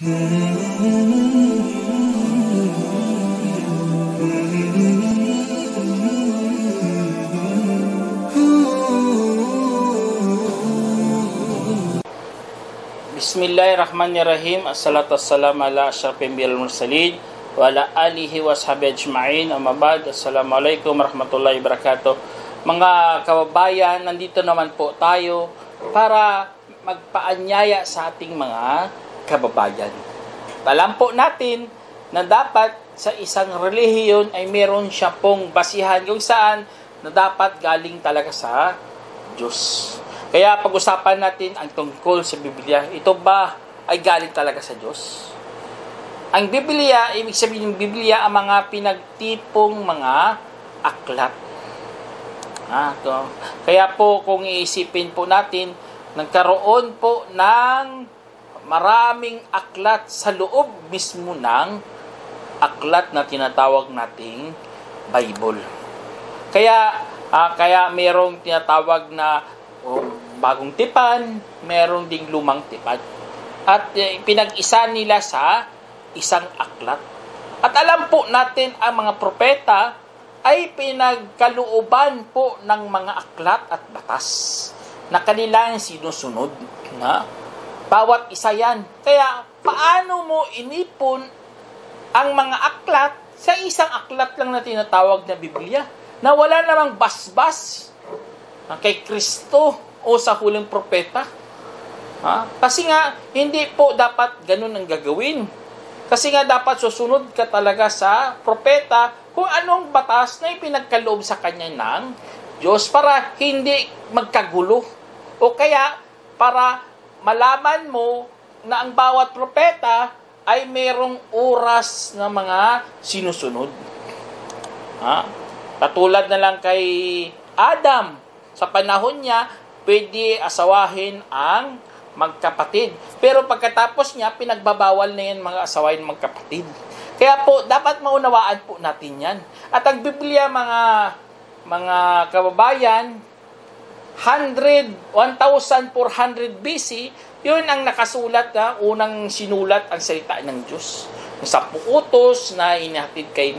Bismillahirrahmanirrahim. Assalatu wassalamu ala asyrafil anbiya'i wal mursalin wa ala alihi wa sahbihi ajma'in. Amma ba'd. Assalamualaikum warahmatullahi wabarakatuh. Mga kababayan, nandito naman po tayo para magpaanyaya sa ating mga kababayan. Alam po natin na dapat sa isang relihiyon ay meron siya pong basihan kung saan na dapat galing talaga sa Diyos. Kaya pag-usapan natin ang tungkol sa Biblia. Ito ba ay galing talaga sa Diyos? Ang Biblia, ibig sabihin ng Biblia, ang mga pinagtipong mga aklat. Kaya po kung iisipin po natin, nagkaroon po ng maraming aklat sa loob mismo ng aklat na tinatawag nating Bible. Kaya mayroong tinatawag na bagong tipan, mayroong ding lumang tipan. At pinag-isa nila sa isang aklat. At alam po natin ang mga propeta ay pinagkalooban po ng mga aklat at batas na kanilang sinusunod. Bawat isa yan. Kaya paano mo inipon ang mga aklat sa isang aklat lang na tinatawag na Biblia na wala namang basbas kay Kristo o sa huling propeta? Kasi nga, hindi po dapat ganun ang gagawin. Kasi nga dapat susunod ka talaga sa propeta kung anong batas na ipinagkaloob sa kanya ng Diyos para hindi magkagulo. O kaya, para malaman mo na ang bawat propeta ay mayroong oras na mga sinusunod. Katulad na lang kay Adam, sa panahon niya, pwede asawahin ang magkapatid. Pero pagkatapos niya, pinagbabawal na yan mga asawahin magkapatid. Kaya po, dapat maunawaan po natin yan. At ang Biblia, mga kababayan, 1400 BC, yun ang nakasulat na unang sinulat ang salita ng Diyos. Sa utos na inahatid kay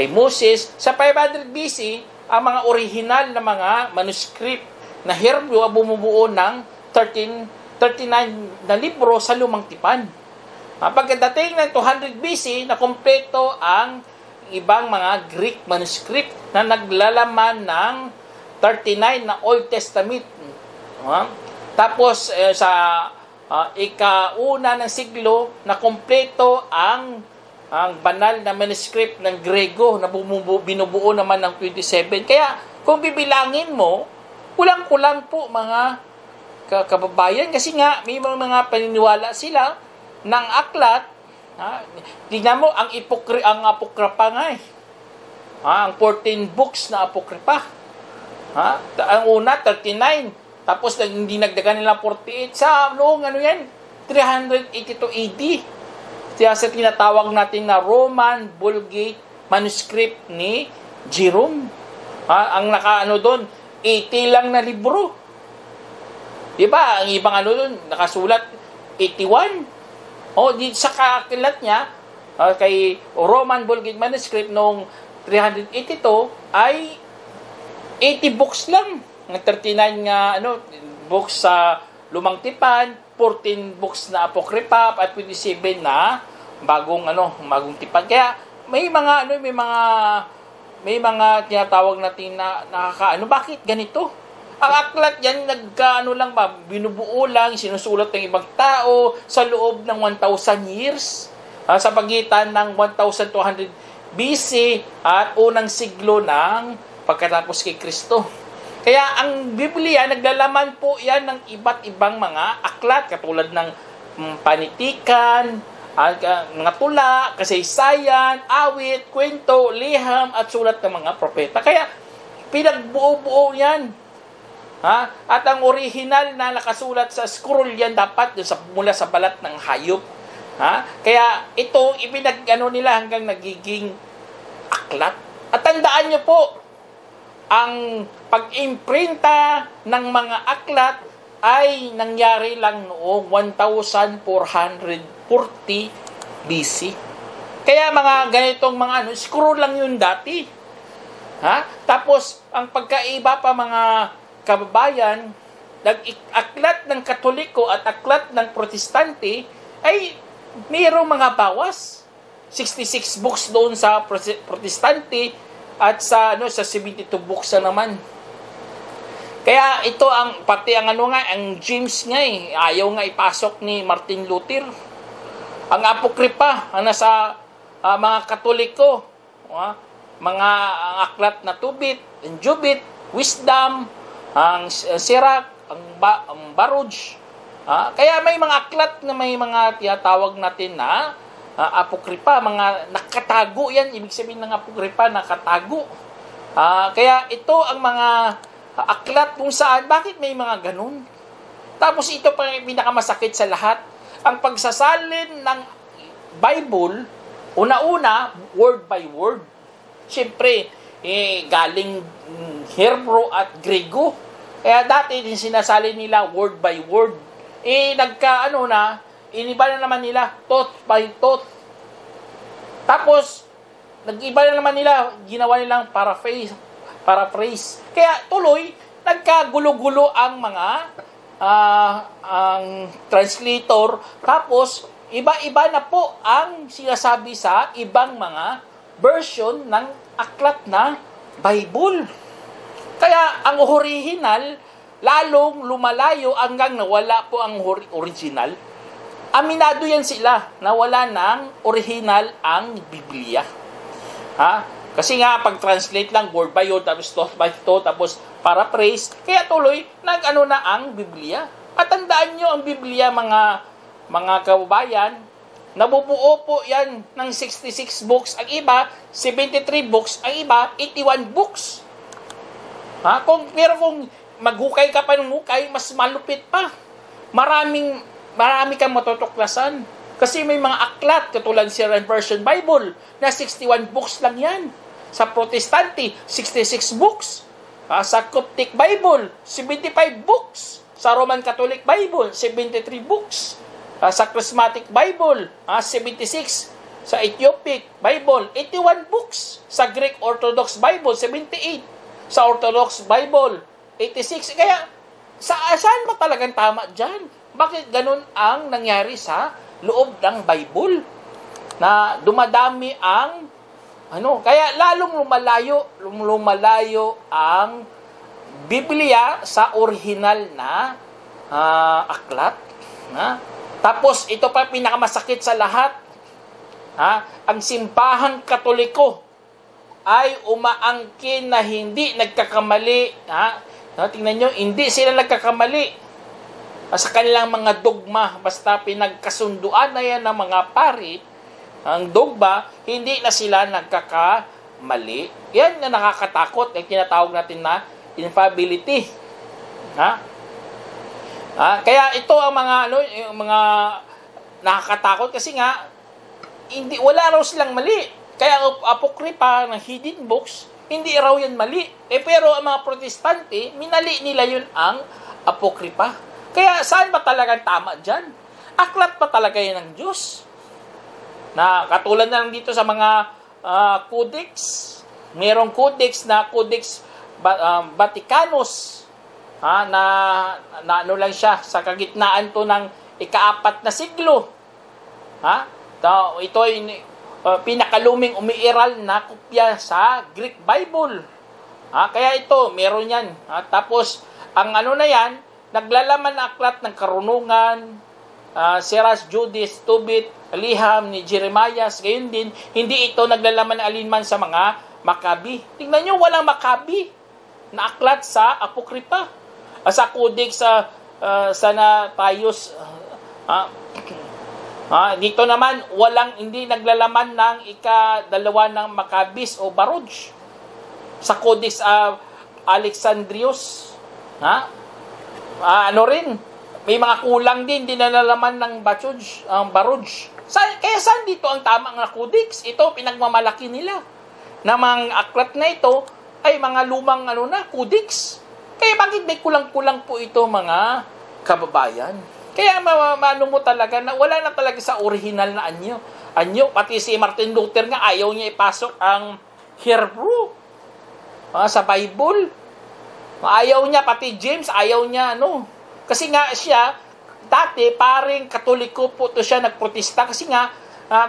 Moses. Sa 500 BC, ang mga original na mga manuscript na Herbio bumubuo ng 39 na libro sa lumang tipan. Pagdating ng 200 BC, na kompleto ang ibang mga Greek manuscript na naglalaman ng 39 na Old Testament. Tapos sa ika-una ng siglo, na kompleto ang banal na manuscript ng Grego na binubuo naman ng 27. Kaya kung bibilangin mo, kulang-kulang po mga kababayan, kasi nga may mga paniniwala sila ng aklat. Tingnan mo ang apokripa nga ang 14 books na apokripa. Ang una 39, tapos hindi nagdagan nila 48 sa noong 382 AD. Kaya sa tinatawag natin na Roman Vulgate manuscript ni Jerome. Ang doon 80 lang na libro. Diba? Ang ibang doon, nakasulat 81. Sa kakilat niya, kay Roman Vulgate Manuscript noong 382, ay 80 books lang. 39 nga, books sa lumang tipan, 14 books na apokripa, at 27 na bagong tipan. Kaya, may mga tinatawag natin na bakit ganito? Ang aklat yan, binubuo lang, sinusulat ng ibang tao sa loob ng 1,000 years. Sa pagitan ng 1,200 BC at unang siglo ng pagkatapos kay Kristo. Kaya ang Biblia, naglalaman po yan ng iba't ibang mga aklat, katulad ng panitikan, mga tula, kasaysayan, awit, kwento, liham, at sulat ng mga propeta. Kaya, pinagbuo-buo yan. At ang original na nakasulat sa scroll yan, dapat mula sa balat ng hayop. Kaya, ito, nila hanggang nagiging aklat. At tandaan nyo po, ang pag-imprinta ng mga aklat ay nangyari lang noong 1440 BC. Kaya mga ganitong mga screw lang yun dati. Ha? Tapos, ang pagkaiba pa mga kababayan, nag-aklat ng Katoliko at aklat ng Protestante ay mayroong mga bawas. 66 books doon sa Protestante at sa 72 books na naman. Kaya ito ang pati ang ang James nga ayaw nga ipasok ni Martin Luther. Ang Apokripa ang nasa mga Katoliko, mga ang aklat na Tobit, ang Jubit, Wisdom, ang Sirach, ang Baruch. Kaya may mga aklat na may mga tinatawag natin na Apokripa, mga nakatago yan. Ibig sabihin ng Apokripa, nakatago. Kaya ito ang mga aklat kung saan, bakit may mga ganun? Tapos ito pa yung pinakamasakit sa lahat. Ang pagsasalin ng Bible, una-una, word by word. Siyempre, galing Hebrew at Grego. Kaya dati din sinasalin nila word by word. Iniba na naman nila thought by thought. Tapos, nag-iba na naman nila, ginawa nilang paraphrase. Kaya tuloy, nagkagulo-gulo ang mga ang translator. Tapos, iba-iba na po ang sinasabi sa ibang mga version ng aklat na Bible. Kaya, ang original, lalong lumalayo hanggang nawala po ang original. Aminado yan sila na wala ng original ang Biblia. Kasi nga, pag-translate lang, word by word, tapos thought by thought, tapos paraphrase, kaya tuloy, na ang Biblia. At tandaan nyo, ang Biblia, mga kababayan, nabubuo po yan ng 66 books. Ang iba, 73 books. Ang iba, 81 books. Pero kung maghukay ka pa ng hukay, mas malupit pa. Marami kang matutuklasan. Kasi may mga aklat, katulad sa Version Bible, na 61 books lang yan. Sa Protestante, 66 books. Sa Coptic Bible, 75 books. Sa Roman Catholic Bible, 73 books. Sa Charismatic Bible, 76. Sa Ethiopic Bible, 81 books. Sa Greek Orthodox Bible, 78. Sa Orthodox Bible, 86. Kaya, saan ba talagang tama dyan? Bakit ganun ang nangyari sa loob ng Bible? Na dumadami ang kaya lalong lumalayo ang Biblia sa original na aklat. Tapos ito pa pinakamasakit sa lahat. Ang simbahang Katoliko ay umaangkin na hindi nagkakamali. Tingnan nyo, hindi sila nagkakamali sa kanilang mga dogma. Basta pinagkasunduan na yan ng mga pari, ang dogma, hindi na sila nagkakamali. Yan na nakakatakot. Yung tinatawag natin na infallibility. Kaya ito ang yung mga nakakatakot kasi nga, wala raw silang mali. Kaya ang Apokripa ng hidden books, hindi raw yan mali. Pero ang mga Protestante, minali nila yun ang Apokripa. Kaya saan ba talagang tama dyan? Aklat pa talaga yan ng Diyos. Na katulad na lang dito sa mga codex. Merong codex na Codex Vaticanus. Na lang siya sa kagitnaan to ng ika-4 na siglo. Ito ay pinakaluming umiiral na kopya sa Greek Bible. Kaya ito, meron yan. Tapos, ang na yan, naglalaman na aklat ng Karunungan, Sirach, Judith, Tobit, Liham, ni Jeremiah, gayon din, hindi ito naglalaman ng alinman sa mga Makabi. Tingnan nyo, walang Makabi na aklat sa Apokripa. Sa Codex sa Natayos, dito naman, hindi naglalaman ng ika-2 ng Makabis o Baruch. Sa Codex Alexandrius, may mga kulang din, dinalalaman ng Baruch. Kaya saan dito ang tamang na codex? Ito, pinagmamalaki nila. Na mga aklat na ito ay mga lumang codex. Kaya bakit may kulang-kulang po ito mga kababayan. Kaya maano mo talaga na wala na talaga sa original na anyo. Pati si Martin Luther nga ayaw niya ipasok ang Hebrew sa Bible. Ayaw niya, pati James ayaw niya, Kasi nga siya, dati paring Katoliko po to siya nagprotesta kasi nga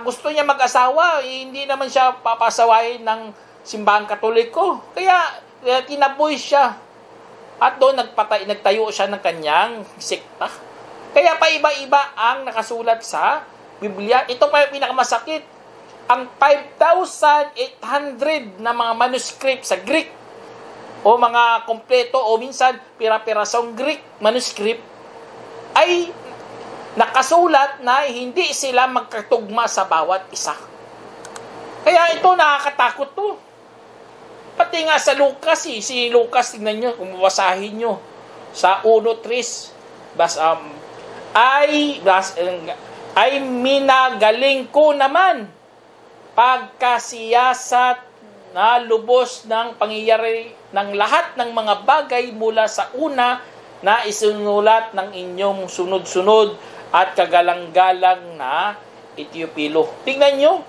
gusto niya mag-asawa, hindi naman siya papasawahin ng simbahan Katoliko. Kaya tinaboy siya. At doon nagtayo siya ng kanyang sekta. Kaya paiba-iba ang nakasulat sa Biblia. Ito pa yung pinakamasakit. Ang 5,800 na mga manuscript sa Greek o mga kompleto o minsan pira-pirasong Greek manuscript ay nakasulat na hindi sila magkatugma sa bawat isa. Kaya ito nakakatakot to. Pati nga sa Lucas, si Lucas, tingnan nyo, kung mabasahin nyo, sa 1:3, ay minagaling ko naman pagkasiyasat na lubos ng pangyayari ng lahat ng mga bagay mula sa una na isinulat ng inyong sunod-sunod at kagalang-galang na Etiopilo. Tingnan nyo,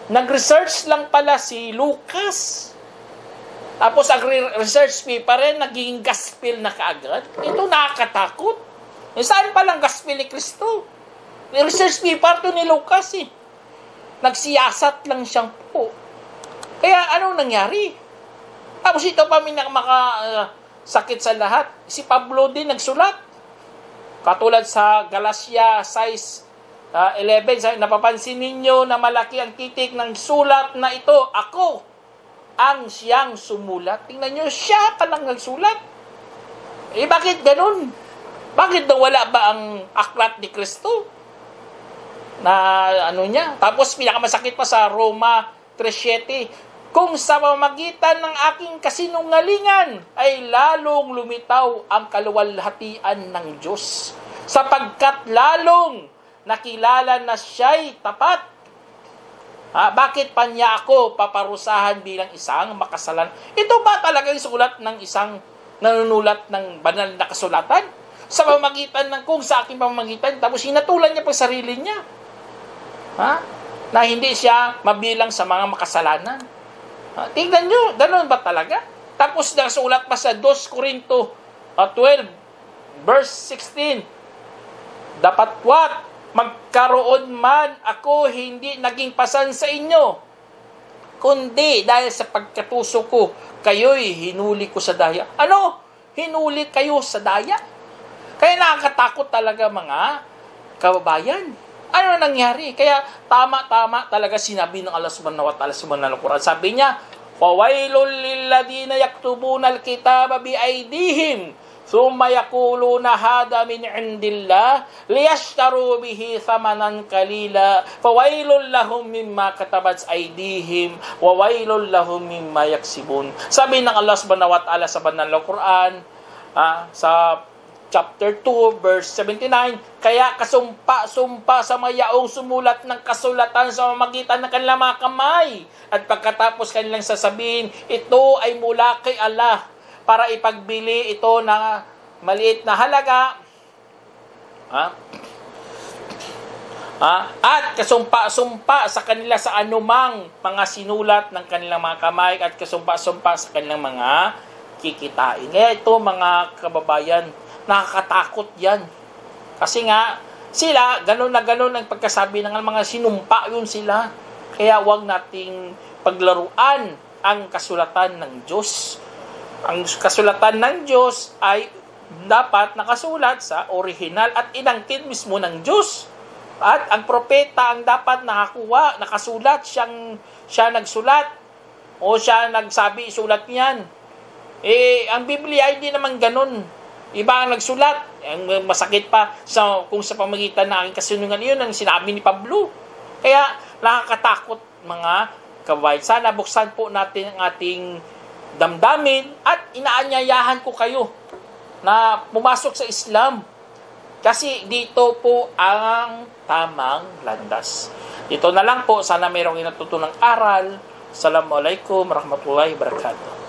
nag-research lang pala si Lucas. Tapos ang research paper rin, naging gospel na kaagad. Ito nakakatakot. Saan palang gospel ni Kristo? Research paper to ni Lucas Nagsiyasat lang siyang po. Kaya anong nangyari? Tapos ito pa sakit sa lahat. Si Pablo din nagsulat. Katulad sa Galatia 6:11, napapansin ninyo na malaki ang titik ng sulat na ito. Ako ang siyang sumulat. Tingnan nyo, siya pa lang nagsulat. Bakit ganun? Bakit daw wala ba ang aklat ni Kristo? Na niya? Tapos pinakamasakit pa sa Roma 3:7. Kung sa pamamagitan ng aking kasinungalingan ay lalong lumitaw ang kaluwalhatian ng Diyos, sapagkat lalong nakilala na siya'y tapat. Bakit pa niya ako paparusahan bilang isang makasalan? Ito ba talaga yung sulat ng isang nanunulat ng banal na kasulatan? Sa pamamagitan ng kung sa aking pamamagitan, tapos hinatulan niya pang sarili niya. Na hindi siya mabilang sa mga makasalanan. Tingnan nyo, ganoon ba talaga? Tapos nasulat pa sa 2 Corinto 12, verse 16. Dapatwat, magkaroon man ako hindi naging pasan sa inyo, kundi dahil sa pagkatuso ko, kayo'y hinuli ko sa daya. Ano? Hinuli kayo sa daya? Kaya nakakatakot talaga mga kababayan. Ano nangyari? Kaya tama-tama talaga sinabi ng Allah subhanahu wa ta'ala sa Quran. Sabi niya, "Fawailul lilladina yaktubuna alkitaba biaydihim thumma yaquluna hada min indillah liyashtaru bihi thamanan qalila fawailul lahum mimma katabat aydihim wa wailul lahum mimma yaksibun." Sabi ng Allah subhanahu wa ta'ala sa banal na Quran, sa chapter 2, verse 79, kaya kasumpa-sumpa sa mayaong sumulat ng kasulatan sa pamamagitan ng kanilang mga kamay. At pagkatapos kanilang sasabihin, ito ay mula kay Allah para ipagbili ito ng maliit na halaga. At kasumpa-sumpa sa kanila sa anumang mga sinulat ng kanilang mga kamay at kasumpa-sumpa sa kanilang mga kikitain. Kaya ito mga kababayan, nakakatakot yan. Kasi nga, sila, ganun na ganun ang pagkasabi ng mga sinumpa yun sila. Kaya huwag nating paglaruan ang kasulatan ng Diyos. Ang kasulatan ng Diyos ay dapat nakasulat sa original at inangkin mismo ng Diyos. At ang propeta ang dapat nakasulat, siya nagsulat o siya nagsabi, isulat niyan. Ang Biblia hindi naman ganun. Iba ang nagsulat. Ang masakit pa kung sa pamagitan ng aking kasinungalingan, yun ang sinabi ni Pablo. Kaya nakakatakot mga kababayan. Sana buksan po natin ang ating damdamin at inaanyayahan ko kayo na pumasok sa Islam. Kasi dito po ang tamang landas. Dito na lang po. Sana mayroong natutunang aral. Assalamualaikum warahmatullahi wabarakatuh.